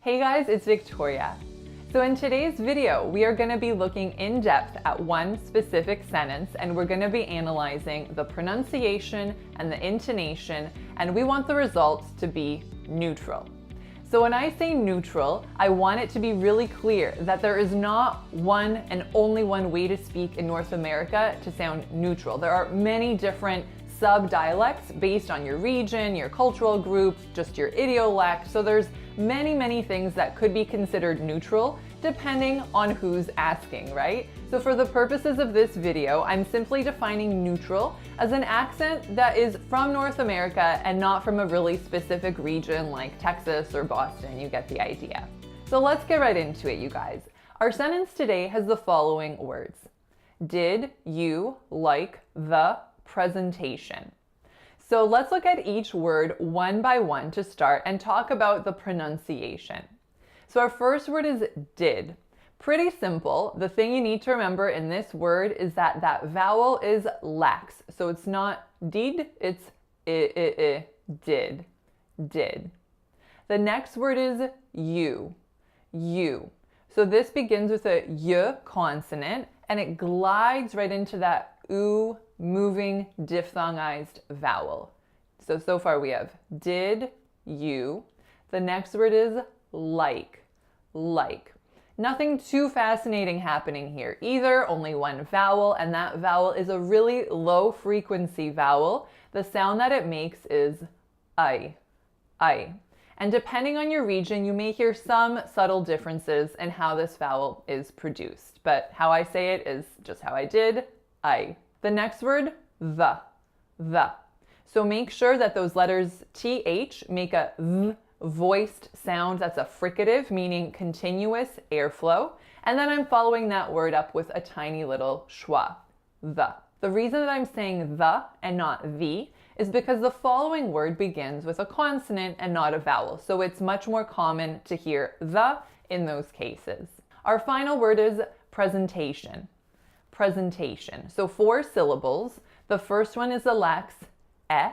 Hey guys, it's Victoria. So in today's video, we are going to be looking in depth at one specific sentence, and we're going to be analyzing the pronunciation and the intonation, and we want the results to be neutral. So when I say neutral, I want it to be really clear that there is not one and only one way to speak in North America to sound neutral. There are many different sub-dialects based on your region, your cultural group, just your idiolect. So there's many things that could be considered neutral depending on who's asking, right? So for the purposes of this video, I'm simply defining neutral as an accent that is from North America and not from a really specific region like Texas or Boston. You get the idea. So let's get right into it, you guys. Our sentence today has the following words. Did you like the presentation? So let's look at each word one by one to start and talk about the pronunciation. So our first word is did. Pretty simple. The thing you need to remember in this word is that that vowel is lax. So it's not did, it's did. The next word is you. So this begins with a y consonant and it glides right into that oo moving diphthongized vowel. So far we have did, you. The next word is like. Nothing too fascinating happening here either, only one vowel, and that vowel is a really low frequency vowel. The sound that it makes is I. And depending on your region, you may hear some subtle differences in how this vowel is produced, but how I say it is just how I did, I. The next word, the. So make sure that those letters TH make a V voiced sound. That's a fricative, meaning continuous airflow. And then I'm following that word up with a tiny little schwa, the. The reason that I'm saying the and not the is because the following word begins with a consonant and not a vowel. So it's much more common to hear the in those cases. Our final word is presentation. So 4 syllables. The first one is a lax, e.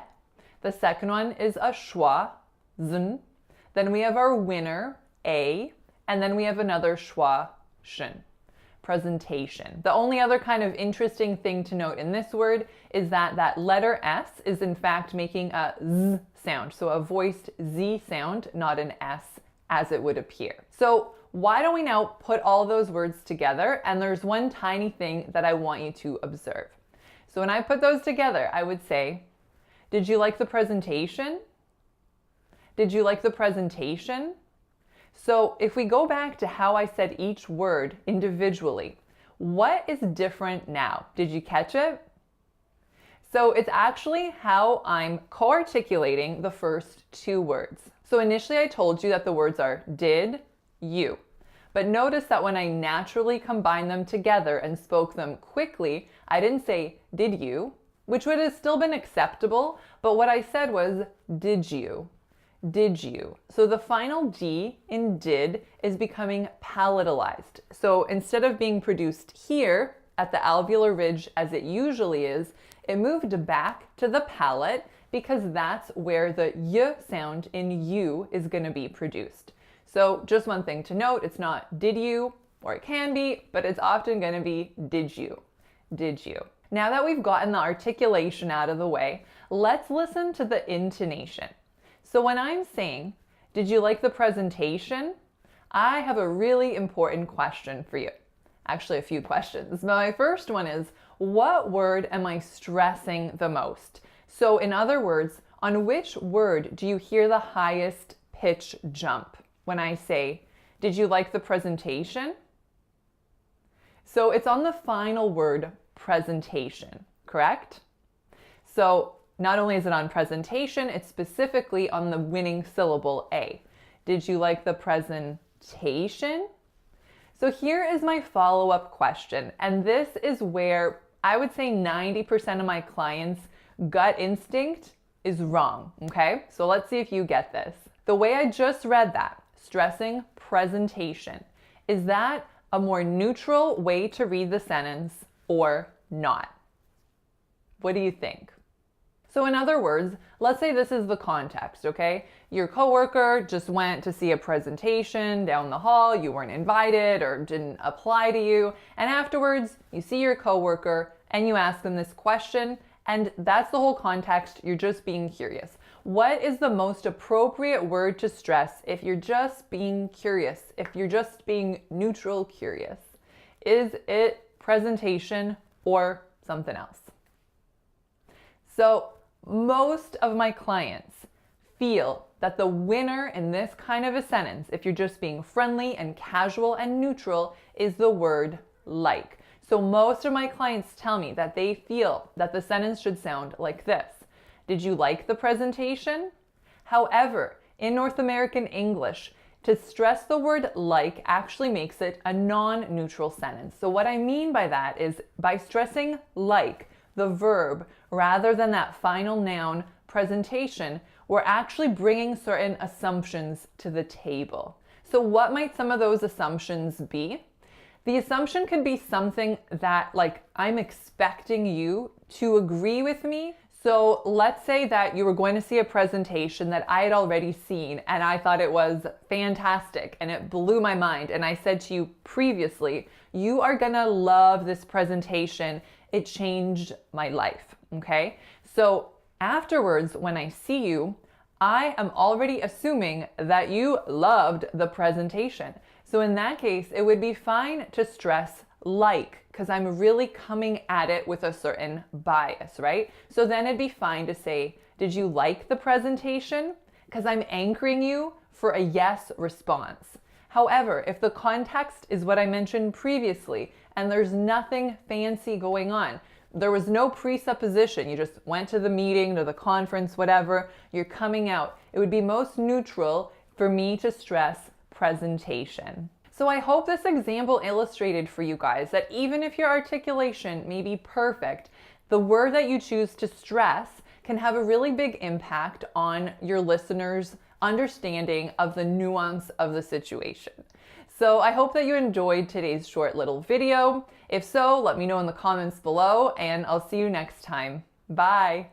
The second one is a schwa, zn. Then we have our winner, a. And then we have another schwa, shin. Presentation. The only other kind of interesting thing to note in this word is that that letter S is in fact making a Z sound. So a voiced Z sound, not an S as it would appear. So why don't we now put all those words together? And there's one tiny thing that I want you to observe. So when I put those together, I would say, did you like the presentation? Did you like the presentation? So if we go back to how I said each word individually, what is different now? Did you catch it? So it's actually how I'm co-articulating the first 2 words. So initially I told you that the words are did, you. But notice that when I naturally combined them together and spoke them quickly, I didn't say did you, which would have still been acceptable, but what I said was did you. So the final D in did is becoming palatalized. So instead of being produced here at the alveolar ridge as it usually is, it moved back to the palate because that's where the y sound in you is going to be produced. So just one thing to note, it's not did you, or it can be, but it's often going to be did you. Now that we've gotten the articulation out of the way, let's listen to the intonation. So when I'm saying, did you like the presentation? I have a really important question for you. Actually, a few questions. My first one is, what word am I stressing the most? So in other words, on which word do you hear the highest pitch jump? When I say, did you like the presentation? So it's on the final word, presentation, correct? So not only is it on presentation, it's specifically on the winning syllable A. Did you like the presentation? So here is my follow-up question, and this is where I would say 90% of my clients' gut instinct is wrong, okay? So let's see if you get this. The way I just read that, stressing presentation, is that a more neutral way to read the sentence or not? What do you think? So in other words, let's say this is the context, okay? Your coworker just went to see a presentation down the hall, you weren't invited or didn't apply to you, and afterwards you see your coworker and you ask them this question, and that's the whole context, you're just being curious. What is the most appropriate word to stress if you're just being curious, if you're just being neutral curious? Is it presentation or something else? So most of my clients feel that the winner in this kind of a sentence, if you're just being friendly and casual and neutral, is the word like. So most of my clients tell me that they feel that the sentence should sound like this. Did you like the presentation? However, in North American English, to stress the word like actually makes it a non-neutral sentence. So what I mean by that is by stressing like, the verb, rather than that final noun, presentation, we're actually bringing certain assumptions to the table. So what might some of those assumptions be? The assumption could be something that, like, I'm expecting you to agree with me. So let's say that you were going to see a presentation that I had already seen and I thought it was fantastic and it blew my mind. And I said to you previously, you are gonna love this presentation. It changed my life, okay? So afterwards, when I see you, I am already assuming that you loved the presentation. So in that case, it would be fine to stress like, because I'm really coming at it with a certain bias, right? So then it'd be fine to say, did you like the presentation? Because I'm anchoring you for a yes response. However, if the context is what I mentioned previously and there's nothing fancy going on, there was no presupposition, you just went to the meeting, to the conference, whatever, you're coming out, it would be most neutral for me to stress presentation. So I hope this example illustrated for you guys that even if your articulation may be perfect, the word that you choose to stress can have a really big impact on your listeners' understanding of the nuance of the situation. So I hope that you enjoyed today's short little video. If so, let me know in the comments below and I'll see you next time. Bye.